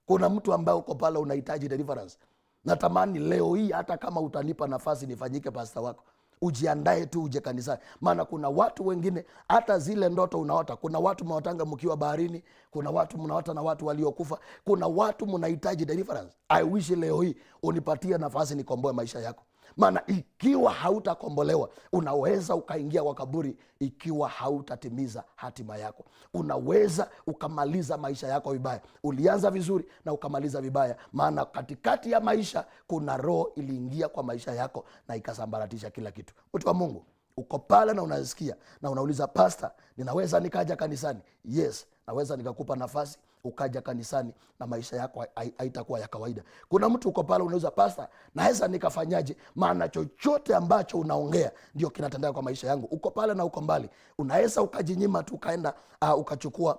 Speaker 1: Kuna mtu ambaye uko pale unahitaji deliverance. Natamani leo hii hata kama utanipa nafasi nifanyike pastor wako, ujiandae tu uje kanisani. Maana kuna watu wengine hata zile ndoto unaota, kuna watu mnaotanga mkiwa baharini, kuna watu mnaota na watu waliokufa, kuna watu mnahitaji deliverance. I wish leo hii unipatie nafasi nikomboe maisha yako. Maana ikiwa hautakombolewa, unaweza ukaingia kwa kaburi ikiwa hautatimiza hatima yako. Unaweza ukamaliza maisha yako vibaya. Ulianza vizuri na ukamaliza vibaya, maana katikati ya maisha kuna roho iliingia kwa maisha yako na ikasambaratisha kila kitu. Mtu wa Mungu, uko pale na unasikia na unauliza, pastor, ninaweza nikaja kanisani? Yes, naweza nikakupa nafasi ukaja kanisani na maisha yako haitakuwa ya kawaida. Kuna mtu uko pale unauliza, pastor, naweza nikafanyaje? Maana chochote ambacho unaongea ndio kinatendeka kwa maisha yangu. Uko pale na uko mbali, unaweza ukajinyima tu ukaenda ukachukua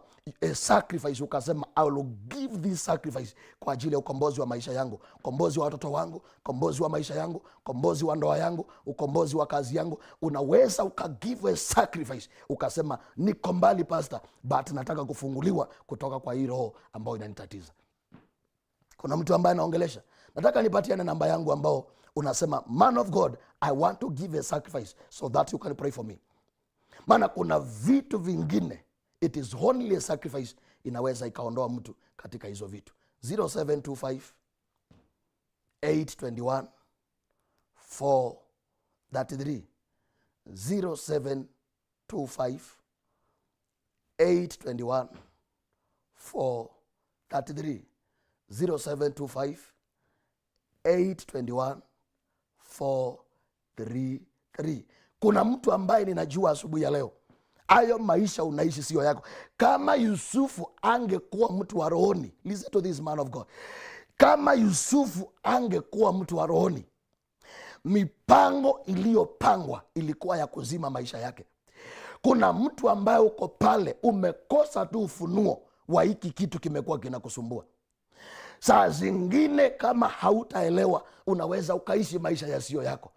Speaker 1: sacrifice, ukasema I will give this sacrifice kwa ajili ya ukombozi wa maisha yangu, ukombozi wa watoto wangu, ukombozi wa maisha yangu, ukombozi wa ndoa yangu, ukombozi wa kazi yangu. Unaweza ukagive a sacrifice, ukasema niko mbali pastor, but nataka kufunguliwa kutoka kwa hii roho ambayo inanitatiza. Kuna mtu ambaye anaongelesha, nataka nipatiane namba yangu ambao unasema, man of God, I want to give a sacrifice so that you can pray for me. Maana kuna vitu vingine, it is only a sacrifice inaweza ikaondoa mtu katika hizo vitu. 0725 821 433 0725 821 433 0725 821 433. Kuna mtu ambaye ninajua asubuhi ya leo, hayo maisha unaishi sio yako. Kama Yusufu angekuwa mtu wa rohoni, listen to this man of God, kama Yusufu angekuwa mtu wa rohoni, mipango iliyopangwa ilikuwa ya kuzima maisha yake. Kuna mtu ambaye uko pale umekosa tu ufunuo wa hiki kitu kimekuwa kinakusumbua. Saa zingine kama hautaelewa, unaweza ukaishi maisha yasiyo yako.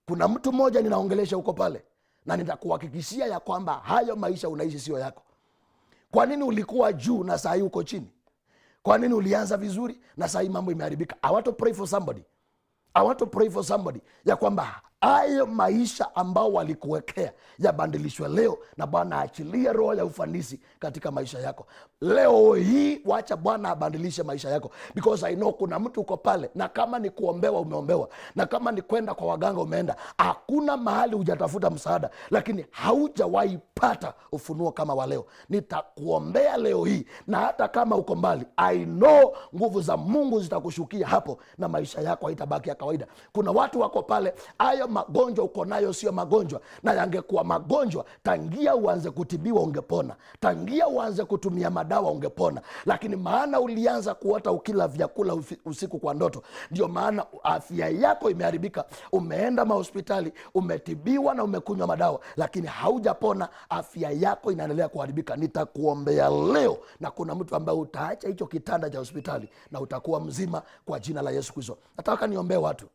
Speaker 1: Kuna mtu mmoja ninaongelesha uko pale, na nitakuhakikishia ya kwamba hayo maisha unaishi sio yako. Kwa nini ulikuwa juu na saa hii uko chini? Kwa nini ulianza vizuri na saa hii mambo imeharibika? I want to pray for somebody. I want to pray for somebody ya kwamba hayo maisha ambao walikuwekea yabadilishwe leo, na Bwana achilie roho ya ufanisi katika maisha yako. Leo hii wacha Bwana abadilishe maisha yako, because I know kuna mtu uko pale, na kama ni kuombewa umeombewa, na kama ni kwenda kwa waganga umeenda, hakuna mahali hujatafuta msaada, lakini haujawahi pata ufunuo kama wa leo. Nitakuombea leo hii, na hata kama uko mbali, I know nguvu za Mungu zitakushukia hapo na maisha yako haitabaki ya kawaida. Kuna watu wako pale, hayo magonjwa uko nayo sio magonjwa, na yangekuwa magonjwa tangia uanze kutibiwa ungepona, tangia uanze kutumia madawa ungepona, lakini maana ulianza kuota ukila vyakula usiku kwa ndoto, ndio maana afya yako imeharibika. Umeenda mahospitali, umetibiwa na umekunywa madawa, lakini haujapona, afya yako inaendelea kuharibika. Nitakuombea leo, na kuna mtu ambaye utaacha hicho kitanda cha hospitali na utakuwa mzima kwa jina la Yesu Kristo. Nataka niombee watu,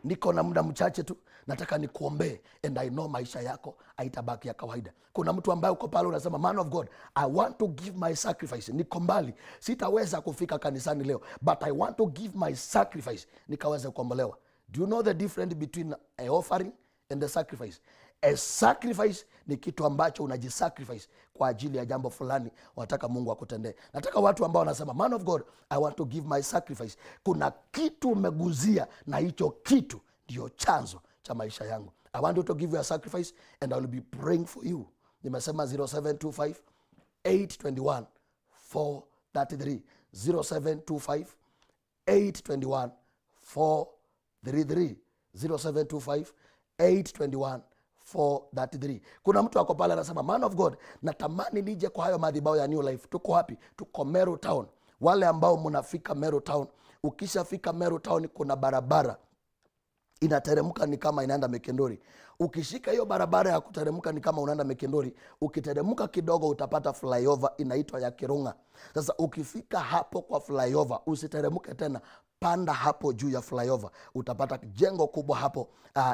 Speaker 1: niko na muda mchache tu, nataka nikuombee, and I know maisha yako haitabaki ya kawaida. Kuna mtu ambaye uko pale unasema, man of God, I want to give my sacrifice. Niko mbali, sitaweza kufika kanisani leo, but I want to give my sacrifice nikaweza kuombolewa. Do you know the difference between a offering and a sacrifice? A sacrifice ni kitu ambacho unajisacrifice kwa ajili ya jambo fulani wataka Mungu akutendee. Nataka watu ambao wanasema, man of God, I want to give my sacrifice. Kuna kitu umeguzia, na hicho kitu ndio chanzo cha maisha yangu. I want you to give you a sacrifice, and I will be praying for you. Nimesema 0725 821 433 0725 821 433 0725 821 433. Kuna mtu ako pale anasema, man of God, natamani nije kwa hayo madhabahu ya New Life. Tuko wapi? Tuko Meru Town. Wale ambao mnafika Meru Town, ukishafika Meru Town kuna barabara inateremka ni kama inaenda Mekendori. Ukishika hiyo barabara ya kuteremka ni kama unaenda Mekendori, ukiteremka kidogo utapata flyover inaitwa ya Kirunga. Sasa ukifika hapo kwa flyover, usiteremke tena, panda hapo juu ya flyover, utapata jengo kubwa hapo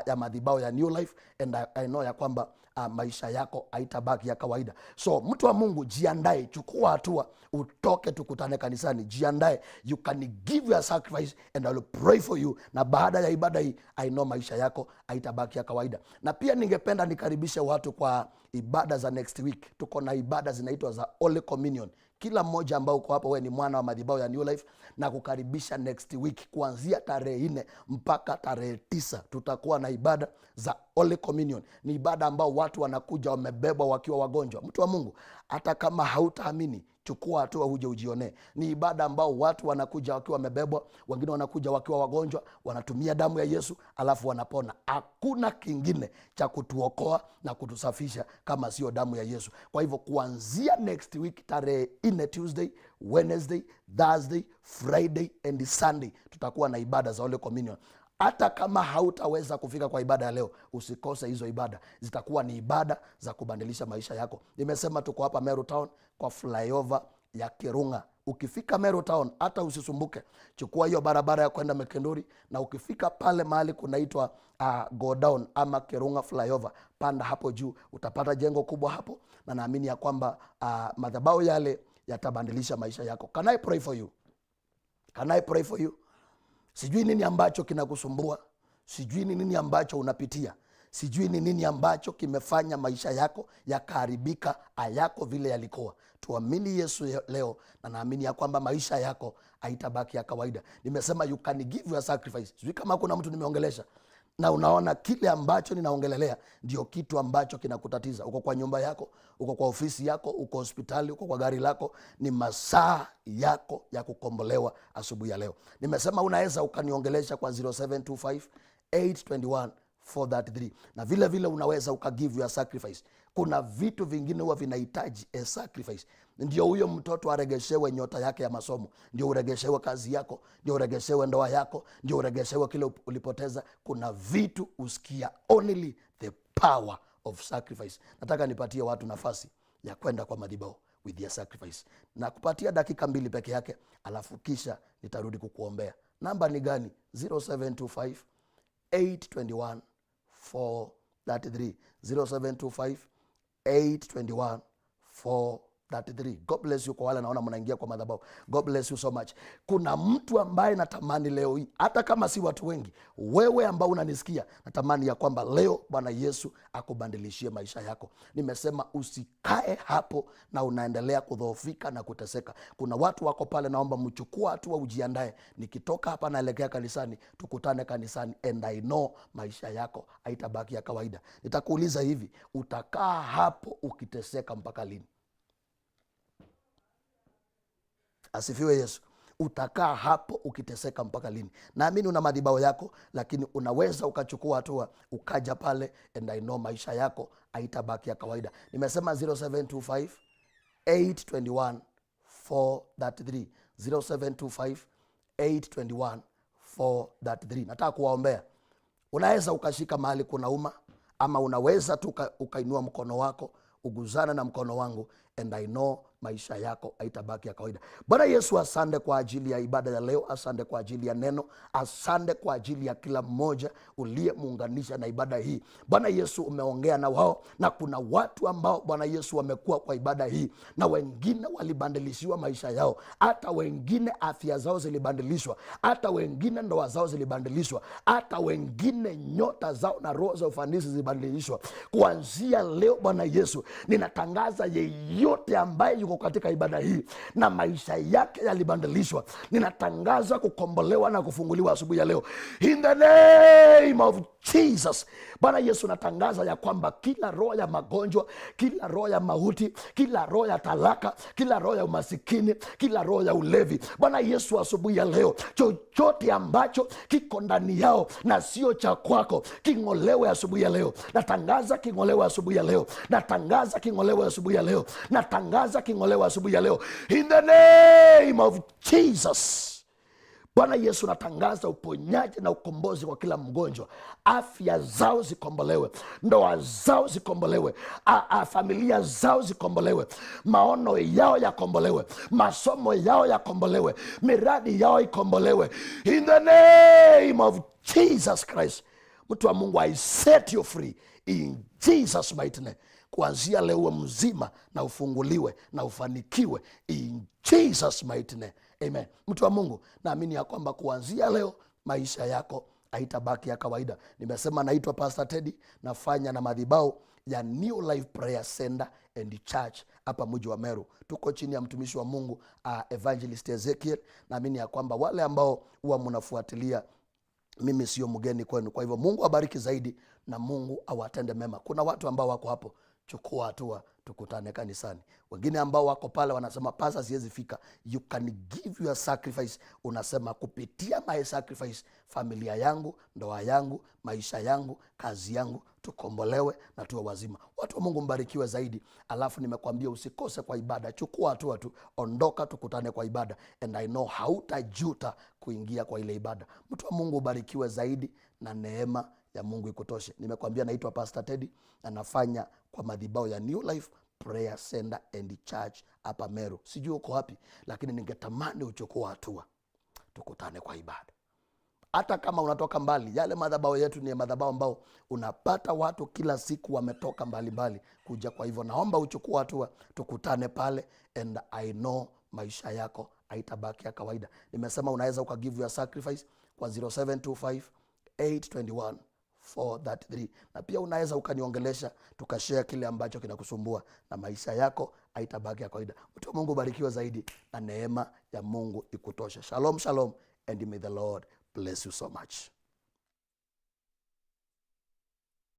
Speaker 1: ya madhabahu ya New Life, and I know ya kwamba maisha yako haitabaki ya kawaida. So mtu wa Mungu, jiandae, chukua hatua, utoke tukutane kanisani, jiandae. You can give your sacrifice and I will pray for you, na baada ya ibada hii I know maisha yako haitabaki ya kawaida. Na pia ningependa nikaribishe watu kwa ibada za next week. Tuko na ibada zinaitwa za Holy Communion. Kila mmoja ambao uko hapo, wewe ni mwana wa madhabahu ya New Life, na kukaribisha next week kuanzia tarehe 4 mpaka tarehe 9 tutakuwa na ibada za Holy Communion. Ni ibada ambao watu wanakuja wamebebwa wakiwa wagonjwa. Mtu wa Mungu, hata kama hautaamini, chukua hatua uje ujionee. Ni ibada ambao watu wanakuja wakiwa wamebebwa, wengine wanakuja wakiwa wagonjwa, wanatumia damu ya Yesu alafu wanapona. Hakuna kingine cha kutuokoa na kutusafisha kama sio damu ya Yesu. Kwa hivyo kuanzia next week tarehe 4, Tuesday, Wednesday, Thursday, Friday and Sunday tutakuwa na ibada za Holy Communion. Hata kama hautaweza kufika kwa ibada ya leo, usikose hizo ibada. Zitakuwa ni ibada za kubadilisha maisha yako. Nimesema tuko hapa Meru Town kwa flyover ya Kirunga. Ukifika Meru Town, hata usisumbuke, chukua hiyo barabara ya kwenda Mekenduri, na ukifika pale mahali kunaitwa go down ama Kirunga flyover, panda hapo juu, utapata jengo kubwa hapo, na naamini ya kwamba madhabahu yale yatabadilisha maisha yako. Can I pray for you? Can I pray for you? Sijui nini ambacho kinakusumbua, sijui ni nini ambacho unapitia, sijui ni nini ambacho kimefanya maisha yako yakaharibika hayako vile yalikuwa. Tuamini Yesu leo, na naamini ya kwamba maisha yako haitabaki ya kawaida. Nimesema you can give your sacrifice. Sijui kama kuna mtu nimeongelesha na unaona kile ambacho ninaongelelea ndio kitu ambacho kinakutatiza. Uko kwa nyumba yako, uko kwa ofisi yako, uko hospitali, uko kwa gari lako, ni masaa yako ya kukombolewa asubuhi ya leo. Nimesema unaweza ukaniongelesha kwa 0725 821 433, na vile vile unaweza ukagive your sacrifice. Kuna vitu vingine huwa vinahitaji a sacrifice. Ndio huyo mtoto aregeshewe nyota yake ya masomo, ndio uregeshewe kazi yako, ndio uregeshewe ndoa yako, ndio uregeshewe kile ulipoteza. Kuna vitu usikia only the power of sacrifice. Nataka nipatie watu nafasi ya kwenda kwa madhabahu with your sacrifice, na kupatia dakika 2 peke yake, alafu kisha nitarudi kukuombea. Namba ni gani? 0725 821 433, 0725 821 433. God bless you kwa wale naona mnaingia kwa madhabahu. God bless you so much. Kuna mtu ambaye natamani leo hii, hata kama si watu wengi, wewe ambao unanisikia, natamani ya kwamba leo Bwana Yesu akubadilishie maisha yako. Nimesema usikae hapo na unaendelea kudhoofika na kuteseka. Kuna watu wako pale, naomba mchukua hatua, ujiandae. Nikitoka hapa naelekea kanisani, tukutane kanisani, and I know maisha yako haitabaki ya kawaida. Nitakuuliza hivi, utakaa hapo ukiteseka mpaka lini? Asifiwe Yesu. Utakaa hapo ukiteseka mpaka lini? Naamini una madhabahu yako, lakini unaweza ukachukua hatua ukaja pale, and I know maisha yako haitabaki ya kawaida. Nimesema 0725 821 433, 0725 821 433. Nataka kuwaombea. Unaweza ukashika mahali kunauma, ama unaweza tu ukainua mkono wako uguzana na mkono wangu, and I know maisha yako haitabaki ya kawaida. Bwana Yesu, asante kwa ajili ya ibada ya leo, asante kwa ajili ya neno, asante kwa ajili ya kila mmoja uliyemuunganisha na ibada hii. Bwana Yesu, umeongea na wao, na kuna watu ambao Bwana Yesu wamekuwa kwa ibada hii, na wengine walibadilishiwa maisha yao, hata wengine afya zao zilibadilishwa, hata wengine ndoa zao zilibadilishwa, hata wengine nyota zao na roho za ufanisi zilibadilishwa. Kuanzia leo Bwana Yesu, ninatangaza yeyote ambaye yuko katika ibada hii na maisha yake yalibadilishwa, ninatangaza kukombolewa na kufunguliwa asubuhi ya leo, in the name of Jesus. Bwana Yesu, natangaza ya kwamba kila roho ya magonjwa, kila roho ya mauti, kila roho ya talaka, kila roho ya umasikini, kila roho ya ulevi, Bwana Yesu, asubuhi ya leo, chochote ambacho kiko ndani yao na sio cha kwako, king'olewe asubuhi ya leo. Natangaza king'olewe asubuhi ya leo. Natangaza king'olewe asubuhi ya leo. Natangaza king'olewe asubuhi ya leo, in the name of Jesus. Bwana Yesu, natangaza uponyaji na ukombozi kwa kila mgonjwa. Afya zao zikombolewe, ndoa zao zikombolewe, familia zao zikombolewe, maono yao yakombolewe, masomo yao yakombolewe, miradi yao ikombolewe, in the name of Jesus Christ. Mtu wa Mungu, I set you free in Jesus mighty name. Kuanzia leo uwe mzima na ufunguliwe na ufanikiwe in Jesus mighty name. Amen. Mtu wa Mungu, naamini ya kwamba kuanzia leo maisha yako haitabaki ya kawaida. Nimesema naitwa Pastor Teddy, nafanya na madhabahu ya New Life Prayer Center and Church hapa mji wa Meru. Tuko chini ya mtumishi wa Mungu Evangelist Ezekiel. Naamini ya kwamba wale ambao huwa mnafuatilia, mimi sio mgeni kwenu. Kwa hivyo Mungu abariki zaidi na Mungu awatende mema. Kuna watu ambao wako hapo, chukua hatua, tukutane kanisani. Wengine ambao wako pale wanasema, Pastor, siwezi fika. You can give your sacrifice. Unasema, kupitia my sacrifice, familia yangu, ndoa yangu, maisha yangu, kazi yangu tukombolewe na tuwe wazima. Watu wa Mungu mbarikiwe zaidi. Alafu nimekwambia usikose kwa ibada. Chukua hatua tu, ondoka, tukutane kwa ibada, and I know hautajuta kuingia kwa ile ibada. Mtu wa Mungu ubarikiwe zaidi na neema ya Mungu ikutoshe. Nimekwambia naitwa Pastor Teddy na nafanya kwa madhabahu ya New Life Prayer Center and Church hapa Meru. Sijui uko wapi, lakini ningetamani uchukue hatua, tukutane kwa ibada. Hata kama unatoka mbali, yale madhabahu yetu ni madhabahu ambao unapata watu kila siku wametoka mbali kuja. Kwa hivyo naomba uchukue hatua, tukutane pale, and I know maisha yako haitabaki ya kawaida. Nimesema unaweza ukagive your sacrifice kwa 0725 821 433, na pia unaweza ukaniongelesha, tukashare kile ambacho kinakusumbua, na maisha yako haitabaki ya kawaida. Mtu wa Mungu barikiwa zaidi na neema ya Mungu ikutoshe. Shalom, shalom, and may the Lord bless you so much.